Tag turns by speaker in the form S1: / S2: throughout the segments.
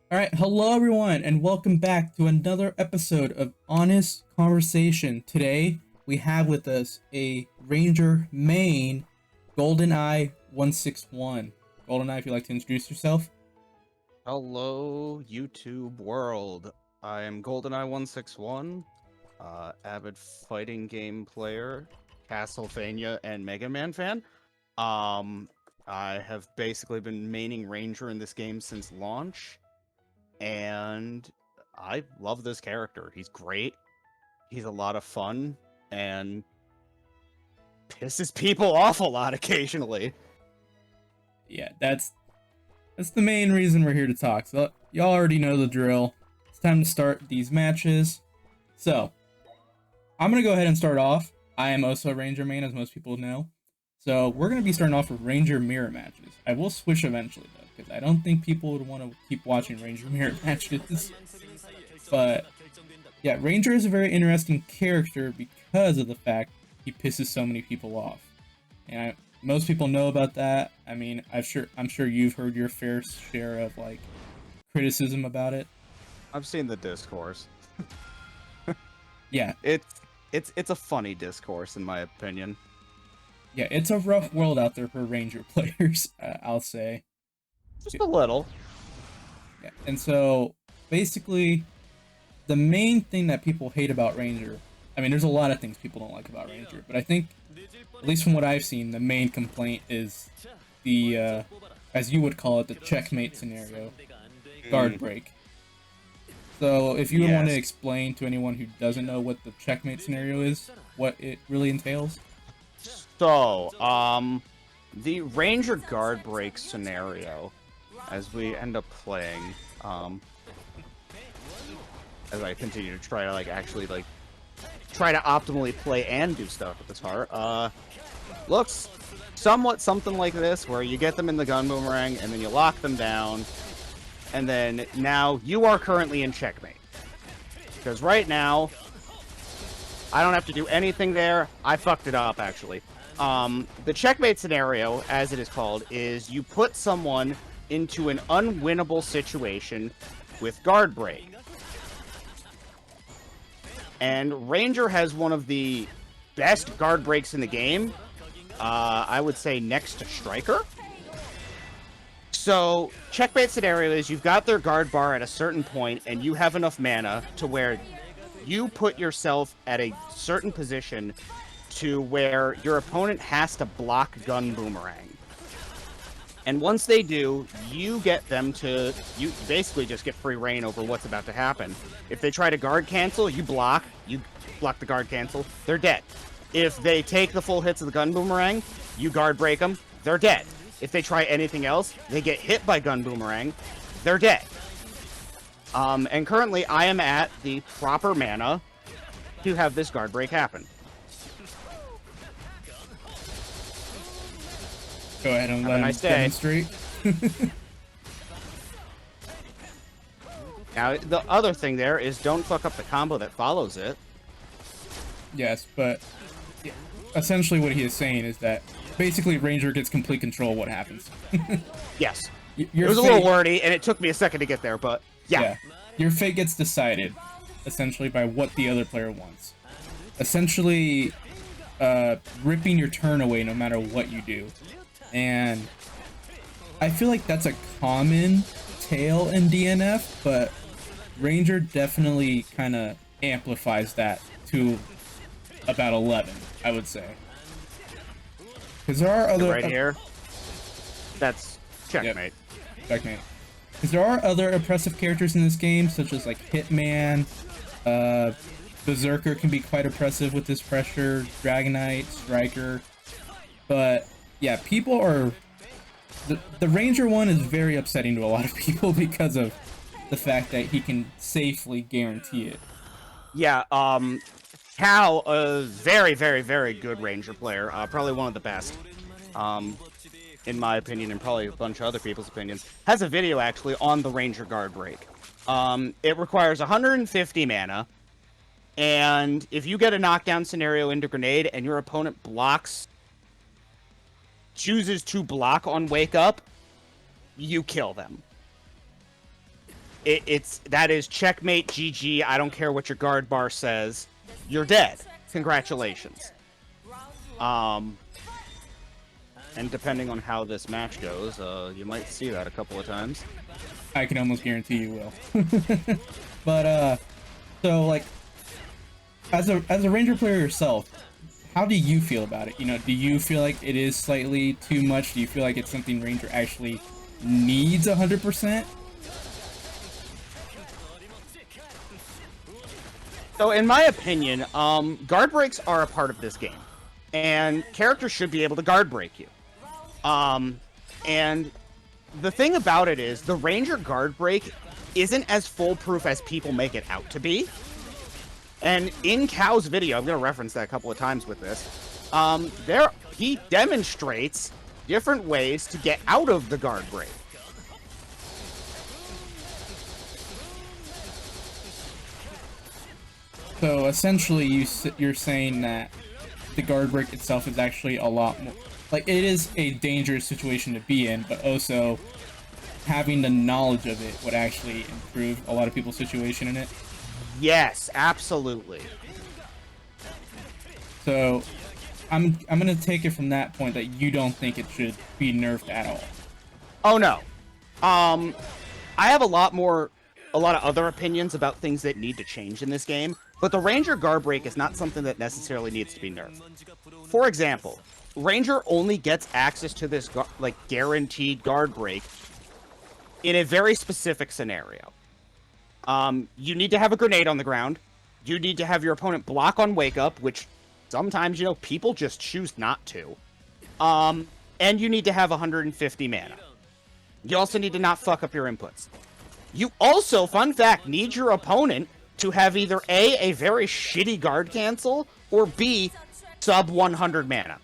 S1: All right, hello everyone, and welcome back to another episode of Honest Conversation. Today we have with us a Ranger main, GoldenEye161. GoldenEye, if you'd like to introduce yourself.
S2: Hello, YouTube world. I am GoldenEye161, avid fighting game player, Castlevania, and Mega Man fan. I have basically been maining Ranger in this game since launch, and I love this character. He's great, he's a lot of fun, and pisses people off a lot occasionally.
S1: Yeah, that's the main reason we're here to talk. So y'all already know the drill. It's time to start these matches. So I'm gonna go ahead and start off. I am also a Ranger main, as most people know. So we're going to be starting off with Ranger mirror matches. I will switch eventually, though, because I don't think people would want to keep watching Ranger mirror matches. But, yeah, Ranger is a very interesting character because of the fact he pisses so many people off. And most people know about that. I mean, I'm sure you've heard your fair share of, like, criticism about it.
S2: I've seen the discourse.
S1: Yeah.
S2: It's a funny discourse, in my opinion.
S1: Yeah, it's a rough world out there for Ranger players, I'll say.
S2: Just a little.
S1: Yeah, and so, basically, the main thing that people hate about Ranger, I mean, there's a lot of things people don't like about Ranger, but I think, at least from what I've seen, the main complaint is the, as you would call it, the checkmate scenario, guard break. So, if you would want to explain to anyone who doesn't know what the checkmate scenario is, what it really entails.
S2: So, the Ranger guard break scenario, as we end up playing, as I continue to try to, try to optimally play and do stuff with this heart, looks somewhat something like this, where you get them in the gun boomerang, and then you lock them down, and then now you are currently in checkmate. Because right now, I don't have to do anything there. I fucked it up, actually. The checkmate scenario, as it is called, is you put someone into an unwinnable situation with guard break. And Ranger has one of the best guard breaks in the game. I would say next to Striker. So, checkmate scenario is you've got their guard bar at a certain point, and you have enough mana to where you put yourself at a certain position to where your opponent has to block gun boomerang. And once they do, you get them to, you basically just get free reign over what's about to happen. If they try to guard cancel, you block the guard cancel, they're dead. If they take the full hits of the gun boomerang, you guard break them, they're dead. If they try anything else, they get hit by gun boomerang, they're dead. And currently I am at the proper mana to have this guard break happen.
S1: Go ahead and let him demonstrate.
S2: Now, the other thing there is don't fuck up the combo that follows it.
S1: Yes, but essentially what he is saying is that basically Ranger gets complete control of what happens.
S2: Yes. It was a little wordy, and it took me a second to get there, but yeah.
S1: Your fate gets decided, essentially, by what the other player wants. Essentially, ripping your turn away no matter what you do. And I feel like that's a common tale in DNF, but Ranger definitely kind of amplifies that to about 11, I would say. Because there are other...
S2: Right here. That's checkmate.
S1: Yep. Checkmate. Because there are other oppressive characters in this game, such as, like, Hitman, Berserker can be quite oppressive with this pressure, Dragonite, Striker, but... yeah, people are... The Ranger one is very upsetting to a lot of people because of the fact that he can safely guarantee it.
S2: Yeah, Cal, a very, very, very good Ranger player, probably one of the best, in my opinion, and probably a bunch of other people's opinions, has a video, actually, on the Ranger guard break. It requires 150 mana, and if you get a knockdown scenario into grenade and your opponent chooses to block on wake up, you kill them. that is checkmate, GG. I don't care what your guard bar says. You're dead. Congratulations. And depending on how this match goes, you might see that a couple of times.
S1: I can almost guarantee you will. But so like, as a ranger player yourself, how do you feel about it? You know, do you feel like it is slightly too much? Do you feel like it's something ranger actually needs 100%?
S2: So in my opinion, guard breaks are a part of this game, and characters should be able to guard break you. And the thing about it is, the ranger guard break isn't as foolproof as people make it out to be. And in Cow's video, I'm going to reference that a couple of times with this, he demonstrates different ways to get out of the guard break.
S1: So essentially, you're saying that the guard break itself is actually a lot more, like, it is a dangerous situation to be in, but also having the knowledge of it would actually improve a lot of people's situation in it.
S2: Yes, absolutely.
S1: So I'm gonna take it from that point that you don't think it should be nerfed at all.
S2: Oh no. I have a lot of other opinions about things that need to change in this game, but the Ranger guard break is not something that necessarily needs to be nerfed. For example, Ranger only gets access to this like guaranteed guard break in a very specific scenario. You need to have a grenade on the ground. You need to have your opponent block on wake up, which sometimes, you know, people just choose not to. And you need to have 150 mana. You also need to not fuck up your inputs. You also, fun fact, need your opponent to have either A, very shitty guard cancel, or B, sub 100 mana.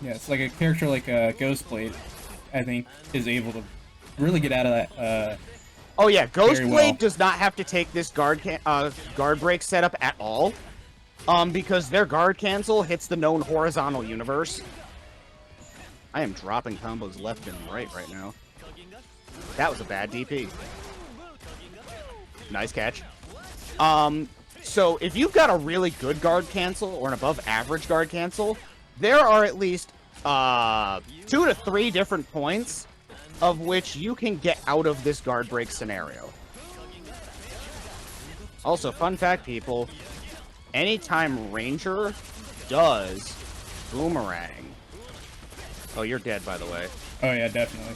S1: Yeah, it's like a character like Ghostblade, I think, is able to really get out of that.
S2: Oh yeah, Ghostblade
S1: well.
S2: does not have to take this guard break setup at all, because their guard cancel hits the known horizontal universe. I am dropping combos left and right now. That was a bad DP. Nice catch. So if you've got a really good guard cancel or an above average guard cancel, there are at least 2 to 3 different points of which you can get out of this guard break scenario. Also, fun fact, people, anytime Ranger does Boomerang... Oh, you're dead, by the way.
S1: Oh yeah, definitely.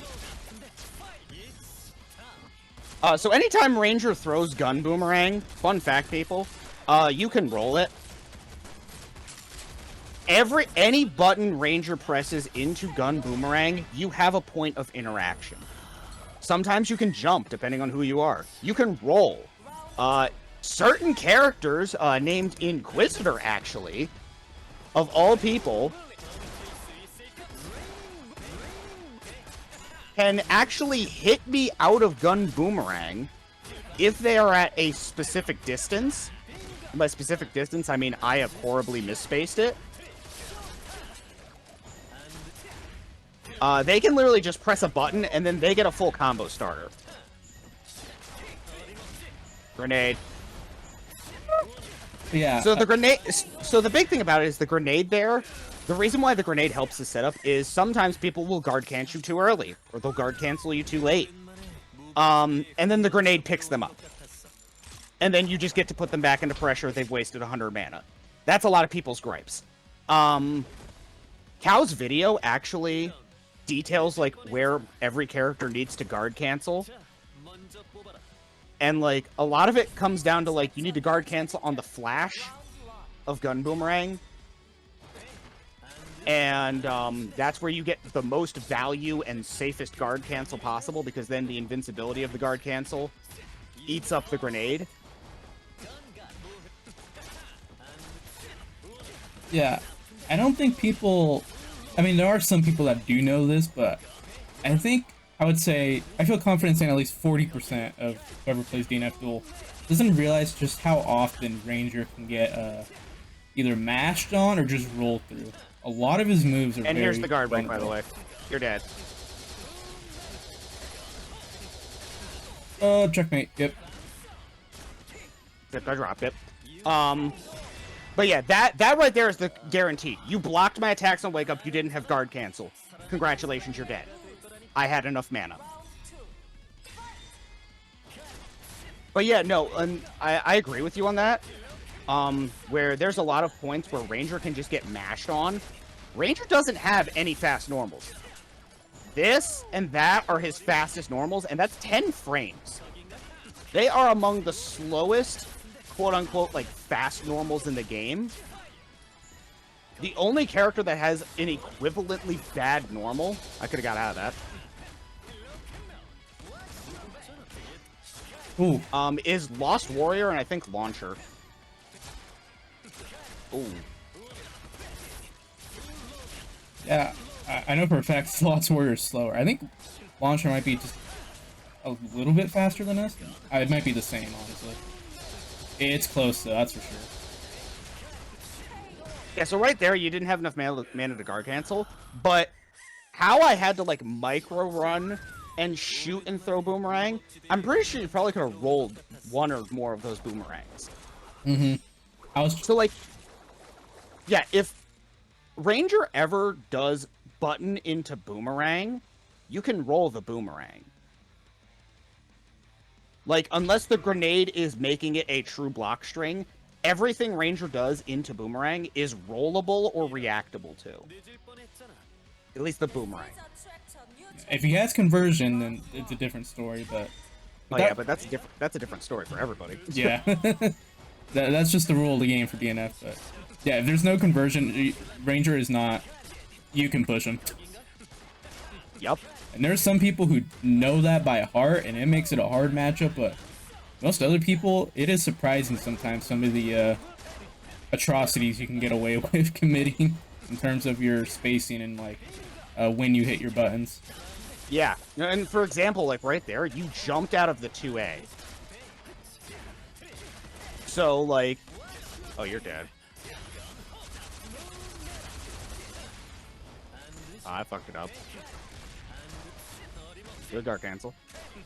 S2: So anytime Ranger throws Gun Boomerang, fun fact, people, you can roll it. Any button Ranger presses into Gun Boomerang, you have a point of interaction. Sometimes you can jump, depending on who you are. You can roll. Certain characters, named Inquisitor, actually, of all people, can actually hit me out of Gun Boomerang if they are at a specific distance. And by specific distance, I mean I have horribly misspaced it. They can literally just press a button, and then they get a full combo starter. Grenade.
S1: Yeah.
S2: So the grenade. So the big thing about it is the grenade there. The reason why the grenade helps the setup is sometimes people will guard cancel you too early, or they'll guard cancel you too late. And then the grenade picks them up. And then you just get to put them back into pressure if they've wasted 100 mana. That's a lot of people's gripes. Cow's video actually details like where every character needs to guard cancel. And like a lot of it comes down to like you need to guard cancel on the flash of Gun Boomerang. And that's where you get the most value and safest guard cancel possible, because then the invincibility of the guard cancel eats up the grenade.
S1: Yeah, I don't think people... I mean, there are some people that do know this, but I think I would say I feel confident saying at least 40% of whoever plays DNF Duel doesn't realize just how often Ranger can get either mashed on or just rolled through. A lot of his moves are
S2: And
S1: very
S2: here's the guard break, by the
S1: vulnerable.
S2: way. You're dead.
S1: Oh, checkmate. Yep.
S2: Yep, I dropped it. But yeah, that right there is the guarantee. You blocked my attacks on Wake Up, you didn't have guard cancel. Congratulations, you're dead. I had enough mana. But yeah, no, I agree with you on that. Where there's a lot of points where Ranger can just get mashed on. Ranger doesn't have any fast normals. This and that are his fastest normals, and that's 10 frames. They are among the slowest, quote-unquote, like, fast normals in the game. The only character that has an equivalently bad normal... I could have got out of that.
S1: Ooh.
S2: Is Lost Warrior and I think Launcher. Ooh.
S1: Yeah, I know for a fact Lost Warrior is slower. I think Launcher might be just a little bit faster than us. It might be the same, honestly. It's close, though, that's for sure.
S2: Yeah, so right there, you didn't have enough mana to guard cancel, but how I had to, like, micro-run and shoot and throw Boomerang, I'm pretty sure you probably could have rolled one or more of those Boomerangs.
S1: Mm-hmm. So,
S2: like, yeah, if Ranger ever does button into Boomerang, you can roll the Boomerang. Like, unless the grenade is making it a true block string, everything Ranger does into Boomerang is rollable or reactable to. At least the Boomerang.
S1: if he has conversion, then it's a different story, but...
S2: yeah, but that's a different story for everybody.
S1: Yeah. That's just the rule of the game for DNF, but... Yeah, if there's no conversion, Ranger is not... You can push him.
S2: Yep.
S1: And there's some people who know that by heart, and it makes it a hard matchup, but most other people, it is surprising sometimes some of the atrocities you can get away with committing in terms of your spacing and, like, when you hit your buttons.
S2: Yeah, and for example, like right there, you jumped out of the 2A. So, like... Oh, you're dead. I fucked it up. Good Dark Cancel.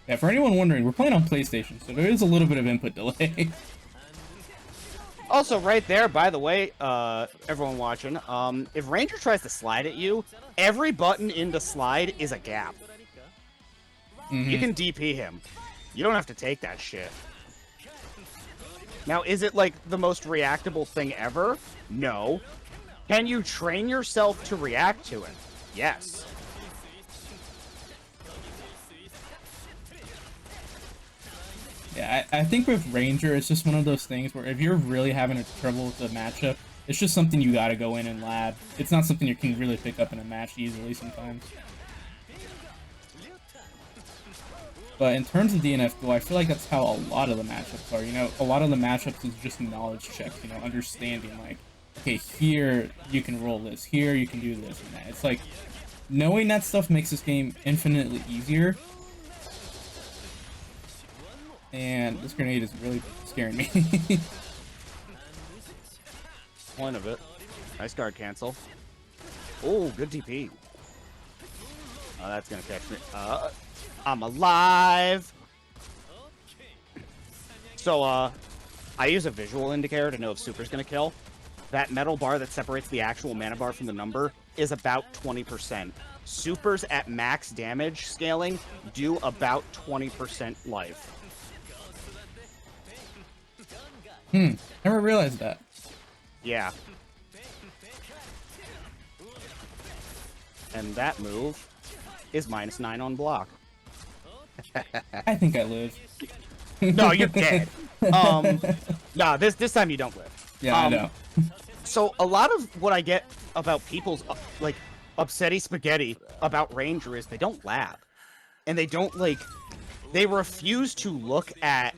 S1: Yeah, for anyone wondering, we're playing on PlayStation, so there is a little bit of input delay.
S2: Also, right there, by the way, everyone watching, if Ranger tries to slide at you, every button into slide is a gap.
S1: Mm-hmm.
S2: You can DP him. You don't have to take that shit. Now, is it, like, the most reactable thing ever? No. Can you train yourself to react to it? Yes.
S1: Yeah, I think with Ranger, it's just one of those things where if you're really having a trouble with the matchup, it's just something you gotta go in and lab. It's not something you can really pick up in a match easily sometimes. But in terms of DNF Duel, I feel like that's how a lot of the matchups are. You know, a lot of the matchups is just knowledge checks, you know, understanding, like, okay, here you can roll this, here you can do this and that. It's like, knowing that stuff makes this game infinitely easier. And this grenade is really scaring me.
S2: Point of it. Nice guard cancel. Oh, good DP. Oh, that's gonna catch me. I'm alive. So, I use a visual indicator to know if Super's gonna kill. That metal bar that separates the actual mana bar from the number is about 20%. Supers at max damage scaling do about 20% life.
S1: Never realized that.
S2: Yeah. And that move is -9 on block.
S1: I think I live.
S2: No, you're dead. Nah, this time you don't live.
S1: Yeah, I know.
S2: So a lot of what I get about people's like upsetty spaghetti about Ranger is they don't lab, and they don't like, they refuse to look at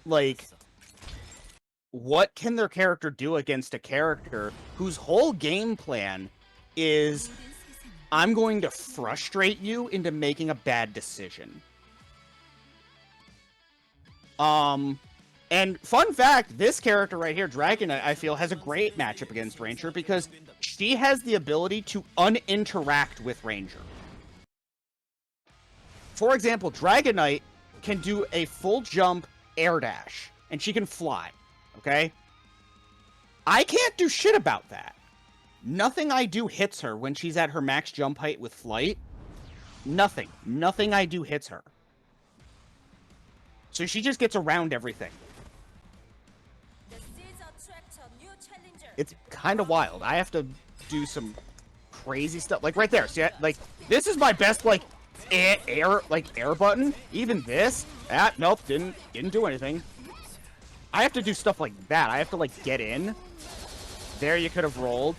S2: like what can their character do against a character whose whole game plan is I'm going to frustrate you into making a bad decision. And fun fact, this character right here, Dragon, I feel, has a great matchup against Ranger because she has the ability to uninteract with Ranger. For example, Dragonite can do a full jump air dash, and she can fly, okay? I can't do shit about that. Nothing I do hits her when she's at her max jump height with flight. Nothing. Nothing I do hits her. So she just gets around everything. It's kind of wild. I have to do some crazy stuff. Like right there. See, like this is my best like air button. Even this, nope, didn't do anything. I have to do stuff like that. I have to like get in. There you could have rolled.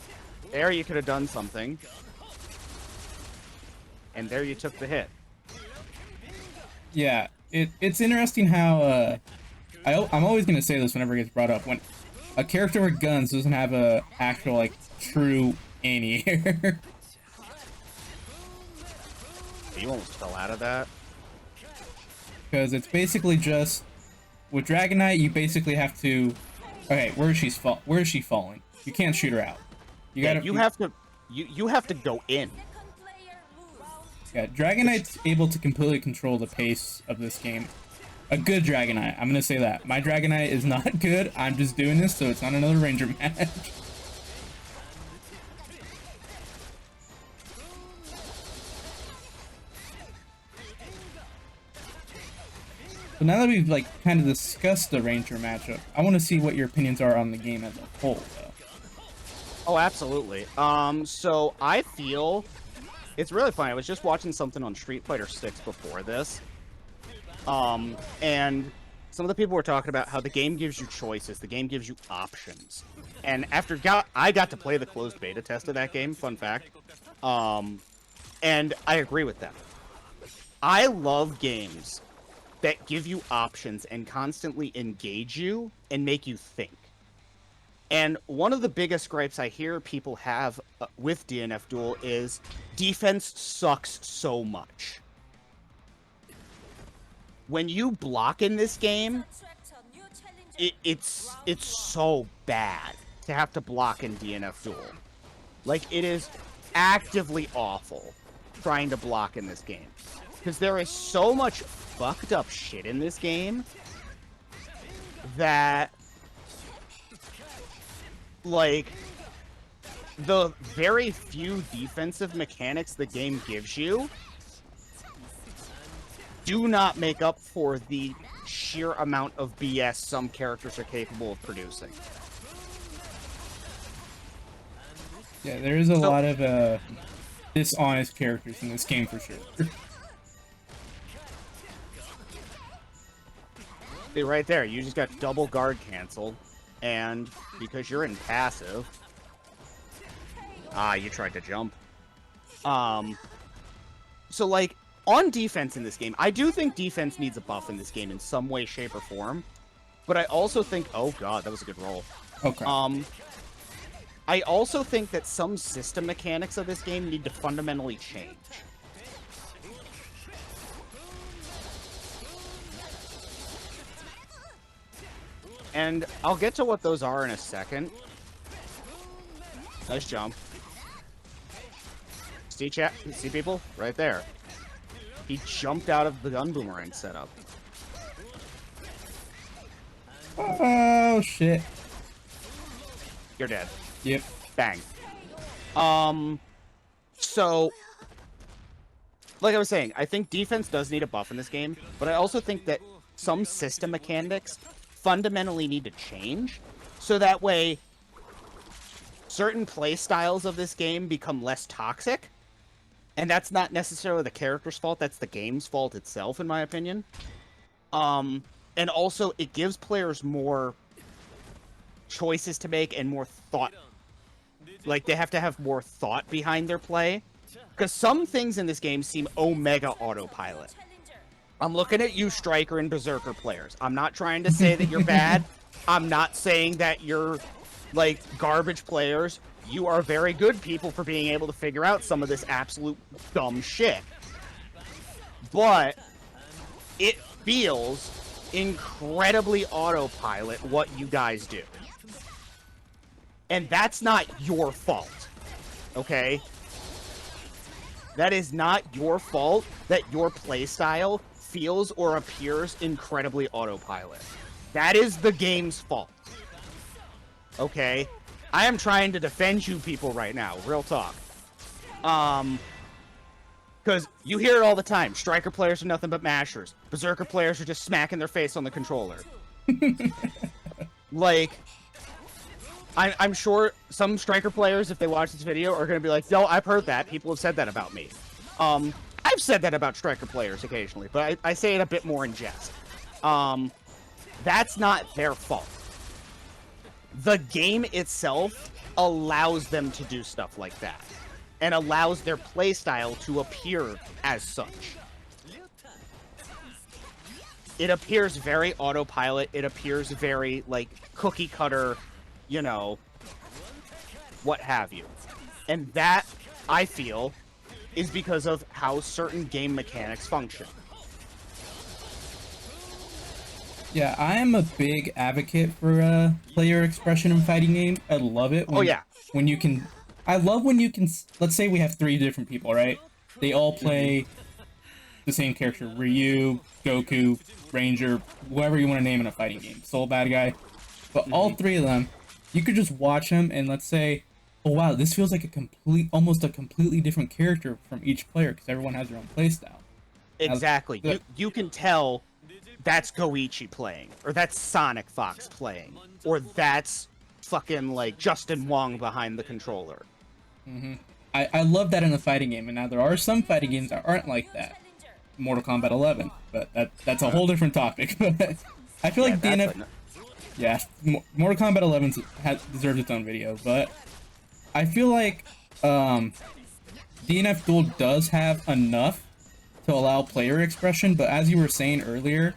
S2: There you could have done something. And there you took the hit.
S1: Yeah, it's interesting how I'm always gonna say this whenever it gets brought up. When a character with guns doesn't have a actual like true anti-air.
S2: You almost fell out of that.
S1: Because it's basically just with Dragonite, you basically have to. Okay, where is she falling? You can't shoot her out. You have to go in. Yeah, Dragonite's able to completely control the pace of this game. A good Dragonite, I'm gonna say that. My Dragonite is not good. I'm just doing this so it's not another Ranger match. So now that we've like kind of discussed the Ranger matchup, I want to see what your opinions are on the game as a whole, though.
S2: Oh, absolutely. So I feel it's really funny. I was just watching something on Street Fighter 6 before this, and some of the people were talking about how the game gives you choices, the game gives you options. And after I got to play the closed beta test of that game, fun fact, and I agree with them. I love games that give you options and constantly engage you and make you think. And one of the biggest gripes I hear people have with DNF Duel is defense sucks so much. When you block in this game, it's so bad to have to block in DNF Duel. Like, it is actively awful trying to block in this game. Because there is so much fucked up shit in this game that, like, the very few defensive mechanics the game gives you do not make up for the sheer amount of BS some characters are capable of producing.
S1: Yeah, there is a lot of dishonest characters in this game for sure.
S2: See, right there, you just got double guard canceled, and because you're in passive, you tried to jump. So like, on defense in this game, I do think defense needs a buff in this game in some way, shape, or form. But I also think, oh god, that was a good roll.
S1: Okay.
S2: I also think that some system mechanics of this game need to fundamentally change. And I'll get to what those are in a second. Nice jump. See chat? See people? Right there. He jumped out of the gun boomerang setup.
S1: Oh shit.
S2: You're dead.
S1: Yep.
S2: Bang. So, like I was saying, I think defense does need a buff in this game, but I also think that some system mechanics fundamentally need to change, so that way certain play styles of this game become less toxic. And that's not necessarily the character's fault, that's the game's fault itself, in my opinion. And also, it gives players more choices to make and more thought. Like, they have to have more thought behind their play. Because some things in this game seem omega autopilot. I'm looking at you, Striker and Berserker players. I'm not trying to say that you're bad. I'm not saying that you're, like, garbage players. You are very good people for being able to figure out some of this absolute dumb shit. But it feels incredibly autopilot what you guys do. And that's not your fault. Okay? That is not your fault that your playstyle feels or appears incredibly autopilot. That is the game's fault. Okay? I am trying to defend you people right now, real talk. Because you hear it all the time. Striker players are nothing but mashers. Berserker players are just smacking their face on the controller. Like, I'm sure some Striker players, if they watch this video, are going to be like, yo, I've heard that. People have said that about me. I've said that about Striker players occasionally, but I say it a bit more in jest. That's not their fault. The game itself allows them to do stuff like that, and allows their playstyle to appear as such. It appears very autopilot, it appears very, like, cookie cutter, you know, what have you. And that, I feel, is because of how certain game mechanics function.
S1: Yeah, I am a big advocate for player expression in fighting games. I love it. When, when you can... I love when you can... Let's say we have 3 different people, right? They all play the same character. Ryu, Goku, Ranger, whoever you want to name in a fighting game. Soul Bad Guy. But all 3 of them, you could just watch them and let's say, oh wow, this feels like almost a completely different character from each player because everyone has their own playstyle.
S2: Exactly. You can tell that's Goichi playing, or that's Sonic Fox playing, or that's fucking, like, Justin Wong behind the controller.
S1: I love that in a fighting game, and now there are some fighting games that aren't like that. Mortal Kombat 11, but that's a whole different topic. I feel like DNF... Yeah, Mortal Kombat 11 deserves its own video, but I feel like DNF Duel does have enough to allow player expression, but as you were saying earlier,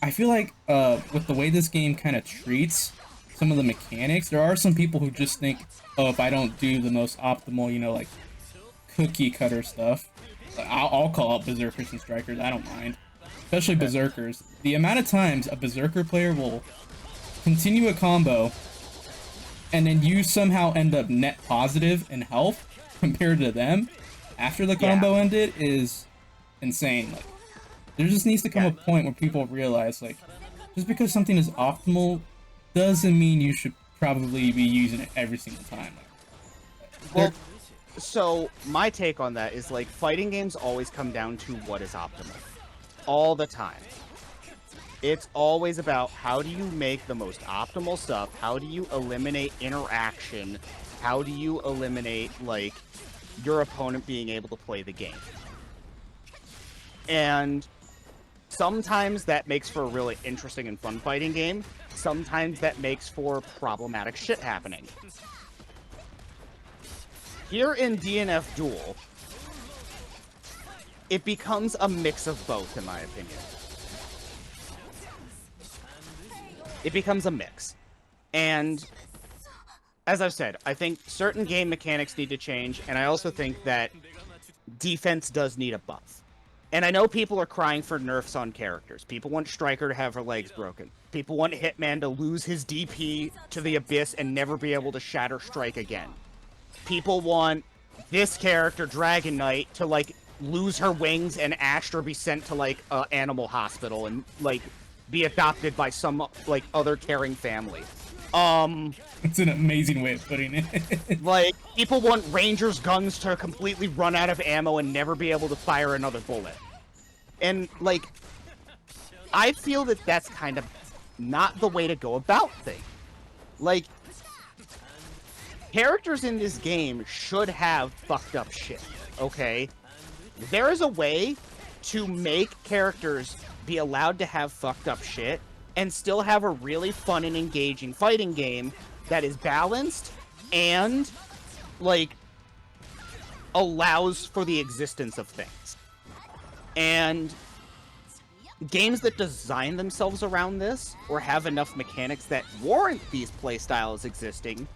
S1: I feel like with the way this game kind of treats some of the mechanics, there are some people who just think, oh, if I don't do the most optimal, you know, like, cookie cutter stuff, I'll call out Berserkers and Strikers, I don't mind. Especially Berserkers. The amount of times a Berserker player will continue a combo, and then you somehow end up net positive in health compared to them after the combo ended is insane. Like, there just needs to come a point where people realize, like, just because something is optimal doesn't mean you should probably be using it every single time.
S2: Well, so my take on that is, like, fighting games always come down to what is optimal. All the time. It's always about how do you make the most optimal stuff, how do you eliminate interaction, how do you eliminate, like, your opponent being able to play the game. And sometimes that makes for a really interesting and fun fighting game. Sometimes that makes for problematic shit happening. Here in DNF Duel, it becomes a mix of both, in my opinion. It becomes a mix. And as I've said, I think certain game mechanics need to change, and I also think that defense does need a buff. And I know people are crying for nerfs on characters. People want Striker to have her legs broken. People want Hitman to lose his DP to the Abyss and never be able to Shatter Strike again. People want this character, Dragon Knight, to, like, lose her wings and Astra be sent to, like, an animal hospital and, like, be adopted by some, like, other caring family.
S1: It's an amazing way of putting it.
S2: Like, people want Ranger's guns to completely run out of ammo and never be able to fire another bullet. And, like, I feel that that's kind of not the way to go about things. Like, characters in this game should have fucked up shit, okay? There is a way to make characters be allowed to have fucked up shit and still have a really fun and engaging fighting game that is balanced and, like, allows for the existence of things. And games that design themselves around this or have enough mechanics that warrant these playstyles existing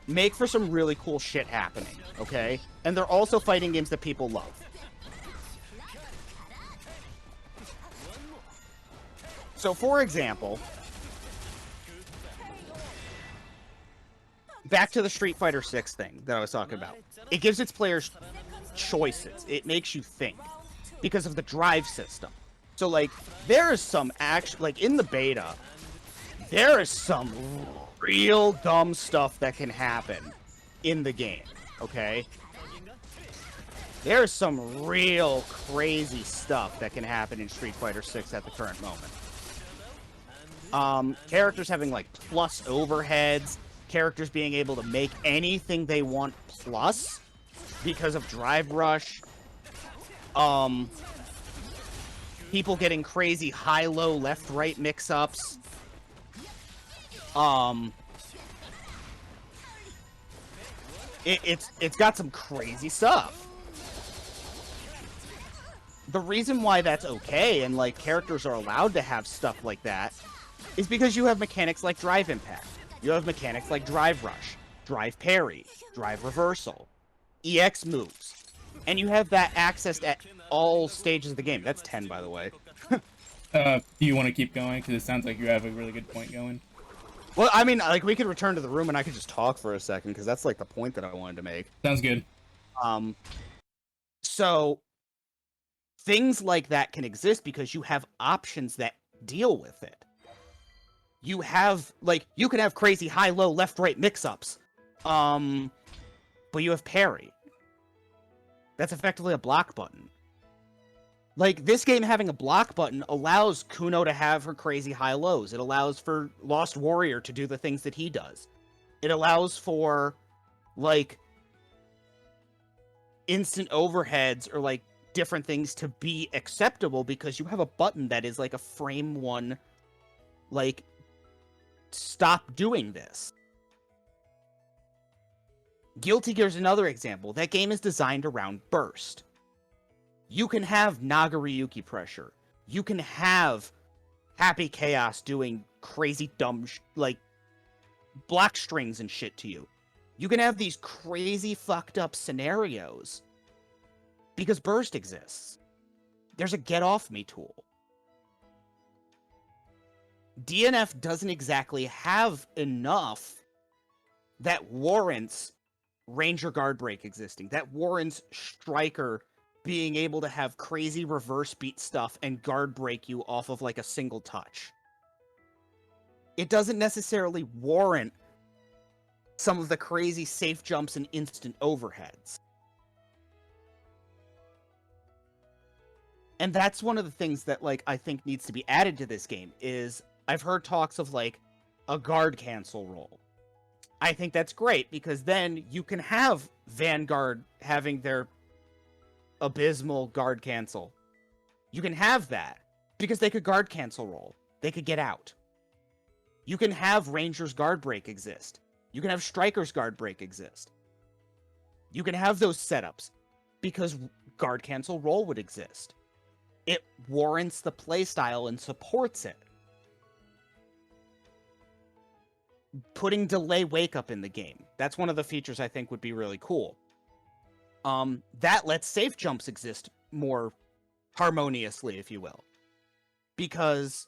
S2: make for some really cool shit happening, okay? And they're also fighting games that people love. So, for example, back to the Street Fighter 6 thing that I was talking about. It gives its players choices. It makes you think because of the drive system. So, like, there is some like, in the beta, there is some real dumb stuff that can happen in the game, okay? There's some real crazy stuff that can happen in Street Fighter 6 at the current moment. Characters having, like, plus overheads, characters being able to make anything they want plus because of Drive Rush, people getting crazy high-low left-right mix-ups, it's got some crazy stuff. The reason why that's okay and, like, characters are allowed to have stuff like that is because you have mechanics like Drive Impact. You have mechanics like Drive Rush, Drive Parry, Drive Reversal, EX moves. And you have that accessed at all stages of the game. That's 10, by the way.
S1: Do you want to keep going? Because it sounds like you have a really good point going.
S2: Well, I mean, like, we could return to the room and I could just talk for a second, because that's, like, the point that I wanted to make.
S1: Sounds good.
S2: So, things like that can exist because you have options that deal with it. You have, like, you can have crazy high-low left-right mix-ups. But you have parry. That's effectively a block button. Like, this game having a block button allows Kuno to have her crazy high-lows. It allows for Lost Warrior to do the things that he does. It allows for, like, instant overheads or, like, different things to be acceptable because you have a button that is, like, a frame one, like, stop doing this. Guilty Gear is another example. That game is designed around burst. You can have Nagariyuki pressure. You can have Happy Chaos doing crazy dumb, like, block strings and shit to you. You can have these crazy fucked up scenarios because burst exists. There's a get off me tool. DNF doesn't exactly have enough that warrants Ranger Guard Break existing. That warrants Striker being able to have crazy reverse beat stuff and guard break you off of, like, a single touch. It doesn't necessarily warrant some of the crazy safe jumps and instant overheads. And that's one of the things that, like, I think needs to be added to this game is I've heard talks of, like, a guard cancel roll. I think that's great because then you can have Vanguard having their abysmal guard cancel. You can have that because they could guard cancel roll. They could get out. You can have Ranger's guard break exist. You can have Striker's guard break exist. You can have those setups because guard cancel roll would exist. It warrants the playstyle and supports it. Putting delay wake up in the game. That's one of the features I think would be really cool. That lets safe jumps exist more harmoniously, if you will. Because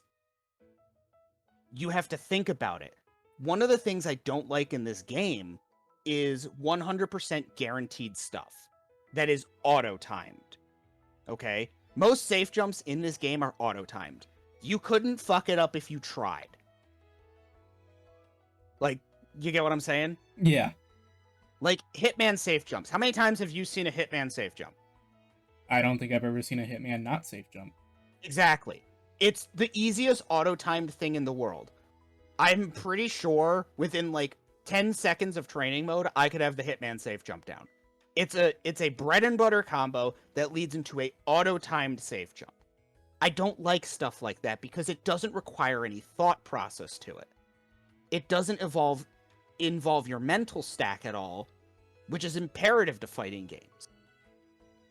S2: you have to think about it. One of the things I don't like in this game is 100% guaranteed stuff that is auto-timed. Okay? Most safe jumps in this game are auto-timed. You couldn't fuck it up if you tried. Like, you get what I'm saying?
S1: Yeah.
S2: Like, Hitman safe jumps. How many times have you seen a Hitman safe jump?
S1: I don't think I've ever seen a Hitman not safe jump.
S2: Exactly. It's the easiest auto-timed thing in the world. I'm pretty sure within, like, 10 seconds of training mode, I could have the Hitman safe jump down. It's a bread and butter combo that leads into a auto-timed safe jump. I don't like stuff like that because it doesn't require any thought process to it. It doesn't involve your mental stack at all, which is imperative to fighting games.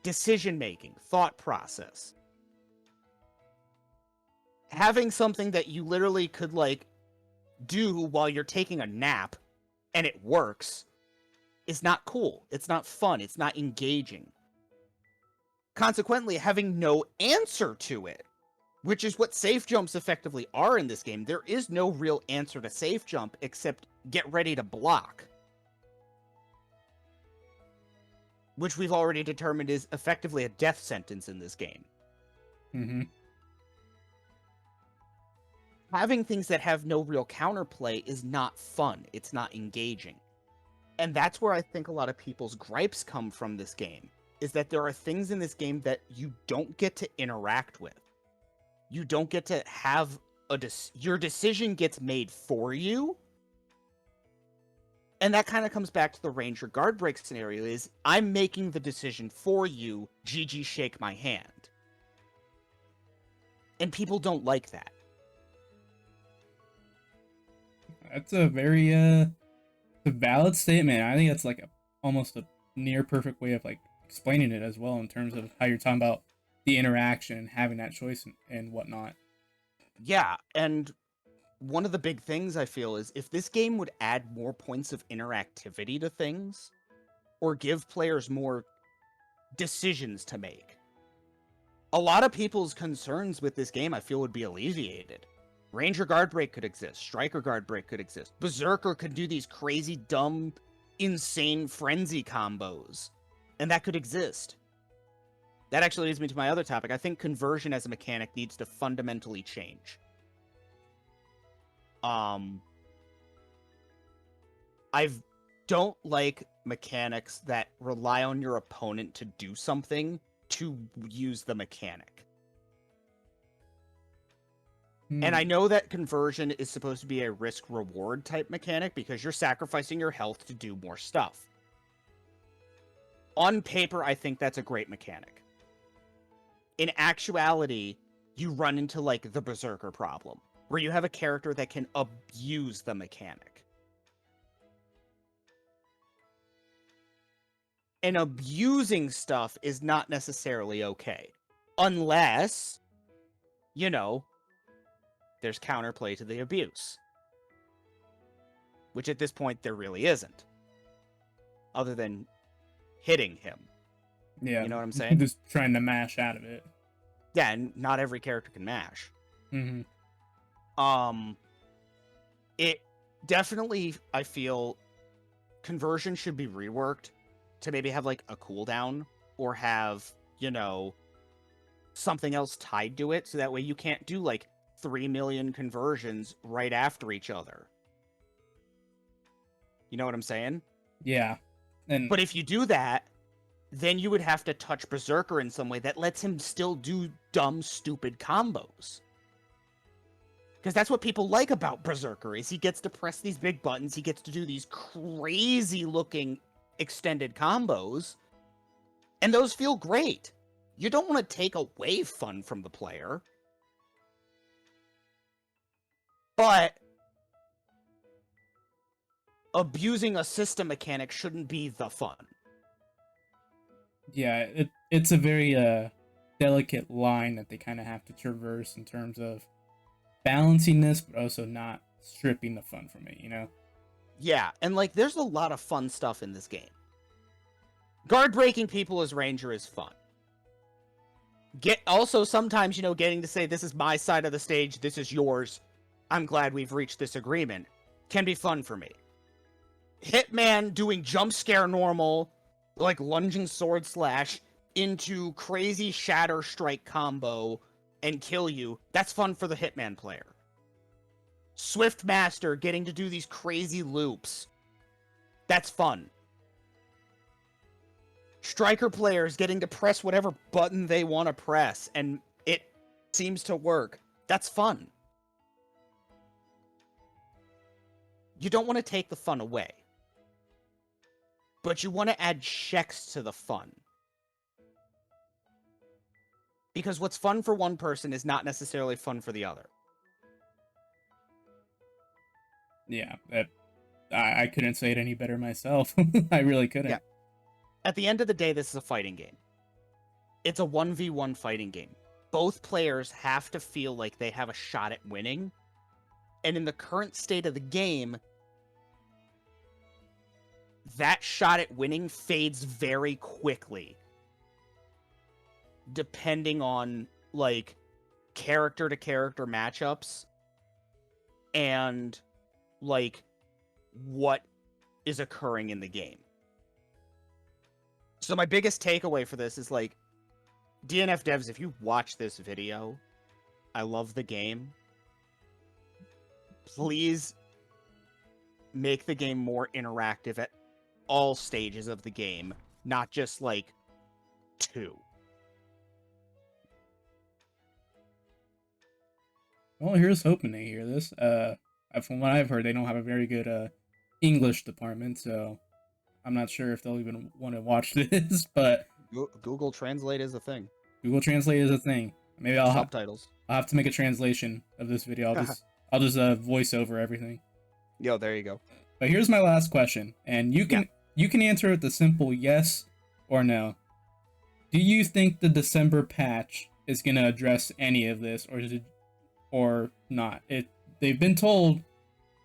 S2: Decision-making, thought process. Having something that you literally could, like, do while you're taking a nap, and it works, is not cool. It's not fun. It's not engaging. Consequently, having no answer to it, which is what safe jumps effectively are in this game. There is no real answer to safe jump except get ready to block. Which we've already determined is effectively a death sentence in this game.
S1: Mm-hmm.
S2: having things that have no real counterplay is not fun. It's not engaging. And that's where I think a lot of people's gripes come from this game, is that there are things in this game that you don't get to interact with. You don't get to have your decision gets made for you. And that kind of comes back to the Ranger guard break scenario, is I'm making the decision for you, GG shake my hand. And people don't like that.
S1: That's a very a valid statement. I think that's like almost a near perfect way of like explaining it as well, in terms of how you're talking about the interaction and having that choice and whatnot.
S2: Yeah, and one of the big things I feel is if this game would add more points of interactivity to things, or give players more decisions to make, a lot of people's concerns with this game I feel would be alleviated. Ranger guard break could exist. Striker guard break could exist. Berserker could do these crazy, dumb, insane frenzy combos. And that could exist. That actually leads me to my other topic. I think conversion as a mechanic needs to fundamentally change. I don't like mechanics that rely on your opponent to do something to use the mechanic. And I know that conversion is supposed to be a risk-reward type mechanic because you're sacrificing your health to do more stuff. On paper, I think that's a great mechanic. In actuality, you run into, like, the Berserker problem, where you have a character that can abuse the mechanic. And abusing stuff is not necessarily okay. Unless, you know, there's counterplay to the abuse. Which at this point, there really isn't. Other than hitting him.
S1: Yeah.
S2: You know what I'm saying?
S1: Just trying to mash out of it.
S2: Yeah, and not every character can mash.
S1: Mm-hmm.
S2: It definitely, I feel, conversion should be reworked to maybe have, like, a cooldown, or have, you know, something else tied to it, so that way you can't do, like, 3 million conversions right after each other. You know what I'm saying?
S1: Yeah.
S2: But if you do that, then you would have to touch Berserker in some way that lets him still do dumb, stupid combos. Because that's what people like about Berserker, is he gets to press these big buttons, he gets to do these crazy-looking extended combos, and those feel great. You don't want to take away fun from the player. But abusing a system mechanic shouldn't be the fun.
S1: Yeah, it's a very delicate line that they kind of have to traverse in terms of balancing this, but also not stripping the fun from it, you know?
S2: Yeah, and, like, there's a lot of fun stuff in this game. Guard breaking people as Ranger is fun. Also, sometimes, you know, getting to say, this is my side of the stage, this is yours, I'm glad we've reached this agreement, can be fun for me. Hitman doing jump scare normal, like lunging sword slash, into crazy shatter strike combo and kill you, that's fun for the Hitman player. Swift Master getting to do these crazy loops, that's fun. Striker players getting to press whatever button they want to press, and it seems to work, that's fun. You don't want to take the fun away. But you want to add checks to the fun. Because what's fun for one person is not necessarily fun for the other.
S1: Yeah, I couldn't say it any better myself. I really couldn't.
S2: Yeah. At the end of the day, this is a fighting game. It's a 1v1 fighting game. Both players have to feel like they have a shot at winning. And in the current state of the game, that shot at winning fades very quickly. Depending on, like, character-to-character matchups. And, like, what is occurring in the game. So my biggest takeaway for this is, like, DNF devs, if you watch this video, I love the game. please make the game more interactive at all stages of the game, not just like 2.
S1: Well, here's hoping to hear this. From what I've heard, they don't have a very good English department, so I'm not sure if they'll even want to watch this. But
S2: Google Translate is a thing.
S1: Google Translate is a thing. Maybe
S2: Subtitles.
S1: I'll have to make a translation of this video. I'll just voice over everything.
S2: Yo, there you go.
S1: But here's my last question, and you can answer it with a simple yes or no. Do you think the December patch is gonna address any of this, or not? They've been told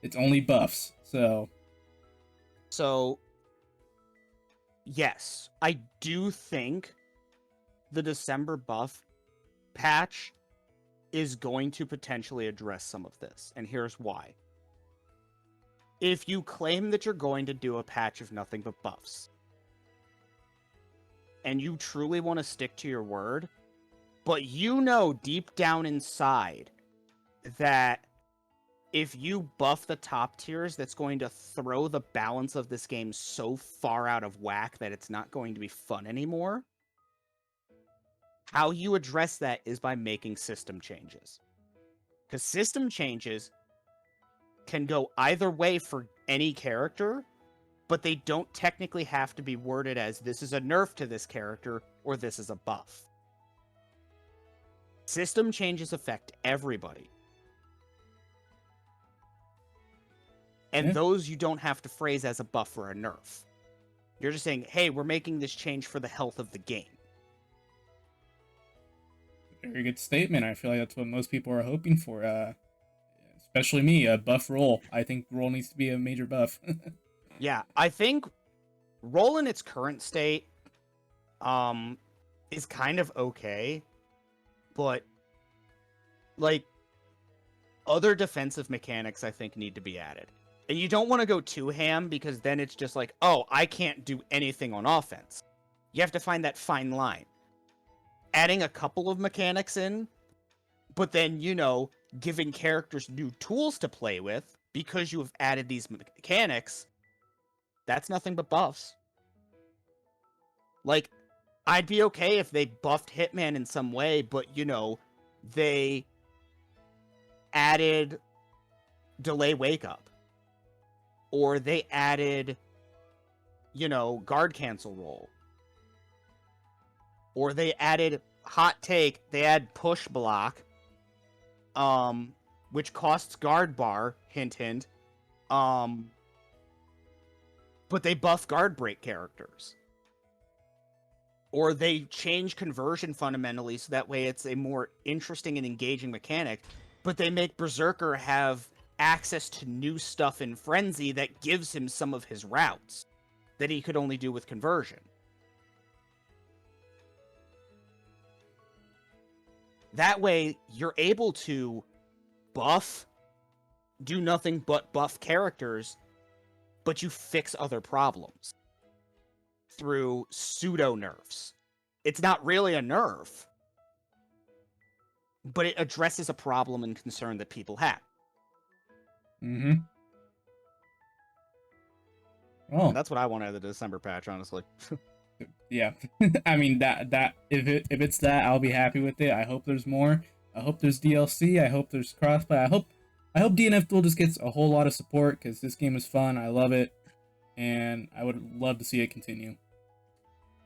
S1: it's only buffs, so
S2: yes, I do think the December buff patch is going to potentially address some of this, and here's why. If you claim that you're going to do a patch of nothing but buffs, and you truly want to stick to your word, but you know deep down inside that if you buff the top tiers, that's going to throw the balance of this game so far out of whack that it's not going to be fun anymore, how you address that is by making system changes. Because system changes can go either way for any character, but they don't technically have to be worded as this is a nerf to this character or this is a buff. System changes affect everybody. And those you don't have to phrase as a buff or a nerf. You're just saying, hey, we're making this change for the health of the game.
S1: Very good statement. I feel like that's what most people are hoping for. Especially me, a buff roll. I think roll needs to be a major buff.
S2: Yeah, I think roll in its current state is kind of okay, but like other defensive mechanics I think need to be added. And you don't want to go too ham because then it's just like, oh, I can't do anything on offense. You have to find that fine line. Adding a couple of mechanics in, but then, giving characters new tools to play with because you have added these mechanics, that's nothing but buffs. Like, I'd be okay if they buffed Hitman in some way, but, they added delay wake up. Or they added, guard cancel roll. Or they added, hot take, they add push block, which costs guard bar, hint hint, but they buff guard break characters. Or they change conversion fundamentally so that way it's a more interesting and engaging mechanic, but they make Berserker have access to new stuff in Frenzy that gives him some of his routes that he could only do with conversion. That way, you're able to do nothing but buff characters, but you fix other problems through pseudo-nerfs. It's not really a nerf, but it addresses a problem and concern that people have.
S1: Mm-hmm. Oh,
S2: And that's what I want out of the December patch, honestly.
S1: yeah. I mean that if it's that, I'll be happy with it. I hope there's more. I hope there's DLC. I hope there's crossplay. I hope DNF Duel just gets a whole lot of support because this game is fun. I love it, and I would love to see it continue.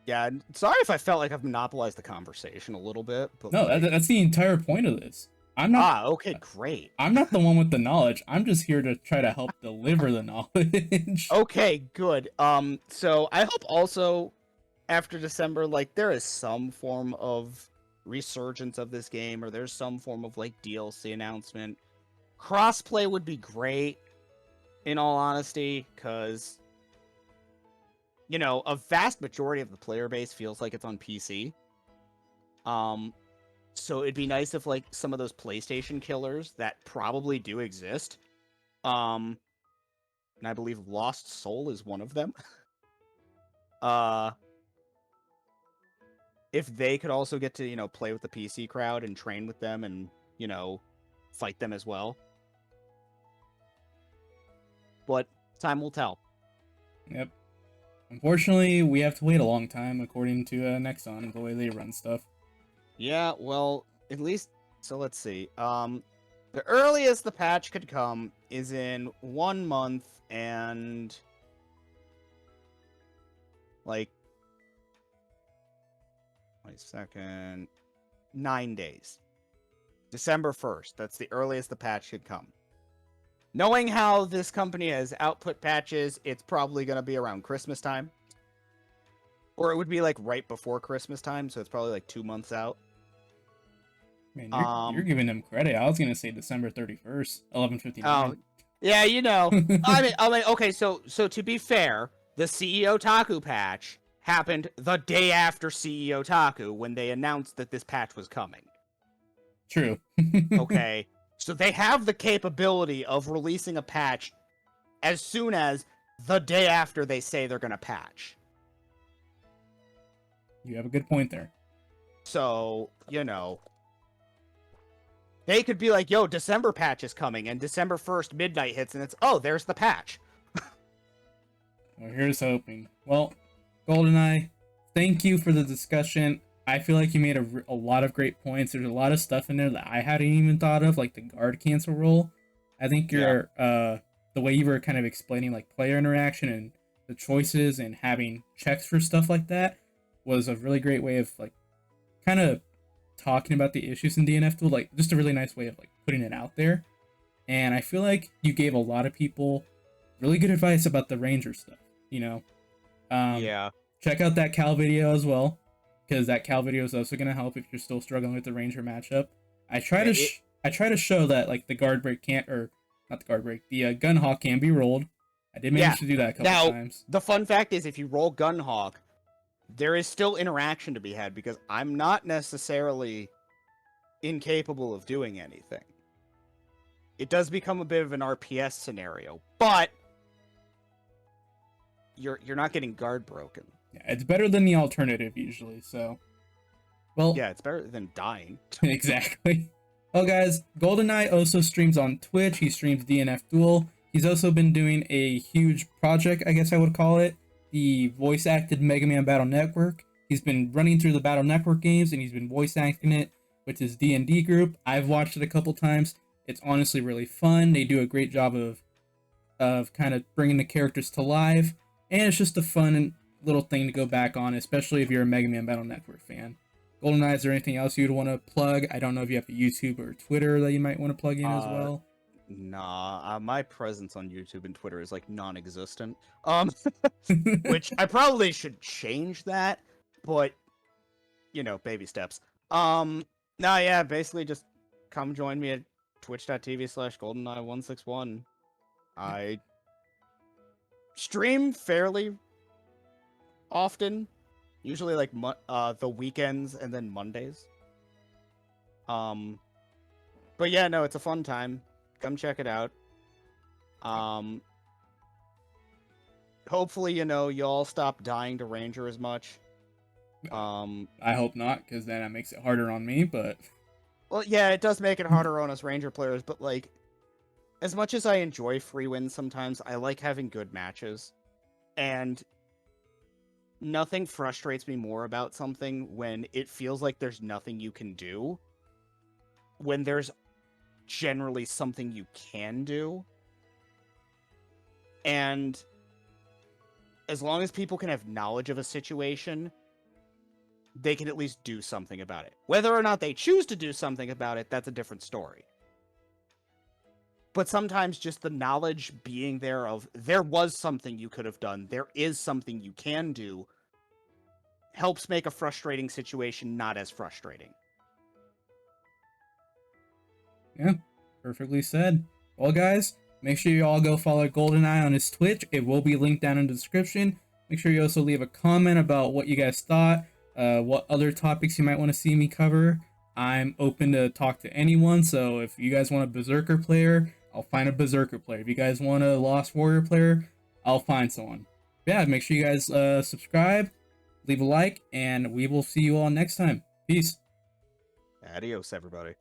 S2: Yeah, sorry if I felt like I've monopolized the conversation a little bit. But
S1: No, that's the entire point of this. I'm not.
S2: Okay, great.
S1: I'm not the one with the knowledge. I'm just here to try to help deliver the knowledge.
S2: Okay, good. So I hope also after December, there is some form of resurgence of this game, or there's some form of DLC announcement. Crossplay would be great, in all honesty, because a vast majority of the player base feels like it's on PC. So it'd be nice if some of those PlayStation killers that probably do exist, and I believe Lost Soul is one of them. If they could also get to, play with the PC crowd and train with them and, fight them as well. but time will tell.
S1: Yep. Unfortunately, we have to wait a long time according to Nexon, the way they run stuff.
S2: Yeah, well, at least, so let's see. The earliest the patch could come is in 1 month and, like, wait a second, 9 days. December 1st, that's the earliest the patch could come. Knowing how this company has output patches, it's probably going to be around Christmas time. Or it would be, like, right before Christmas time, so it's probably, like, 2 months out.
S1: Man, you're giving them credit. I was gonna say December 31st, 11:59.
S2: Oh, yeah, you know. I mean, okay. So to be fair, the CEO Taku patch happened the day after CEO Taku when they announced that this patch was coming.
S1: True.
S2: Okay, so they have the capability of releasing a patch as soon as the day after they say they're gonna patch.
S1: You have a good point there.
S2: So, you know, they could be like, yo, December patch is coming, and December 1st midnight hits, and it's, oh, there's the patch.
S1: Well, here's hoping. Well, GoldenEye, thank you for the discussion. I feel like you made a lot of great points. There's a lot of stuff in there that I hadn't even thought of, like the guard cancel role. I think your the way you were kind of explaining like player interaction and the choices and having checks for stuff like that was a really great way of like kind of talking about the issues in DNF Duel, like just a really nice way of like putting it out there. And I feel like you gave a lot of people really good advice about the Ranger stuff, you know.
S2: Yeah.
S1: Check out that Cal video as well, because that Cal video is also going to help if you're still struggling with the Ranger matchup. I try to show that like the guard break can't, or not the guard break, the gun hawk can be rolled. I did manage to do that a couple times.
S2: The fun fact is, if you roll gun hawk, there is still interaction to be had, because I'm not necessarily incapable of doing anything. It does become a bit of an RPS scenario, but you're not getting guard broken.
S1: Yeah, it's better than the alternative usually, so. Well,
S2: yeah, it's better than dying.
S1: Exactly. Well, guys, GoldenEye also streams on Twitch. He streams DNF Duel. He's also been doing a huge project, I guess I would call it, the voice-acted Mega Man Battle Network. He's been running through the Battle Network games, and he's been voice-acting it with his D&D group. I've watched it a couple times. It's honestly really fun. They do a great job of kind of bringing the characters to life, and it's just a fun little thing to go back on, especially if you're a Mega Man Battle Network fan. GoldenEye, is there anything else you'd want to plug? I don't know if you have a YouTube or Twitter that you might want to plug in as well.
S2: Nah, my presence on YouTube and Twitter is like non-existent. Which I probably should change that, but you know, baby steps. Yeah, basically just come join me at twitch.tv/GoldenEye161. I stream fairly often, usually like the weekends and then Mondays. But yeah, no, it's a fun time. Come check it out. Hopefully, you know, y'all stop dying to Ranger as much.
S1: I hope not, because then that makes it harder on me, but...
S2: Well, yeah, it does make it harder on us Ranger players, but, like, as much as I enjoy free wins sometimes, I like having good matches. And nothing frustrates me more about something when it feels like there's nothing you can do, when there's generally something you can do. And as long as people can have knowledge of a situation, they can at least do something about it. Whether or not they choose to do something about it, that's a different story. But sometimes just the knowledge being there of, there was something you could have done, there is something you can do, helps make a frustrating situation not as frustrating.
S1: Yeah, perfectly said. Well, guys, make sure you all go follow GoldenEye on his Twitch. It will be linked down in the description. Make sure you also leave a comment about what you guys thought, what other topics you might want to see me cover. I'm open to talk to anyone, so if you guys want a Berserker player, I'll find a Berserker player. If you guys want a Lost Warrior player, I'll find someone. Yeah, make sure you guys subscribe, leave a like, and we will see you all next time. Peace.
S2: Adios, everybody.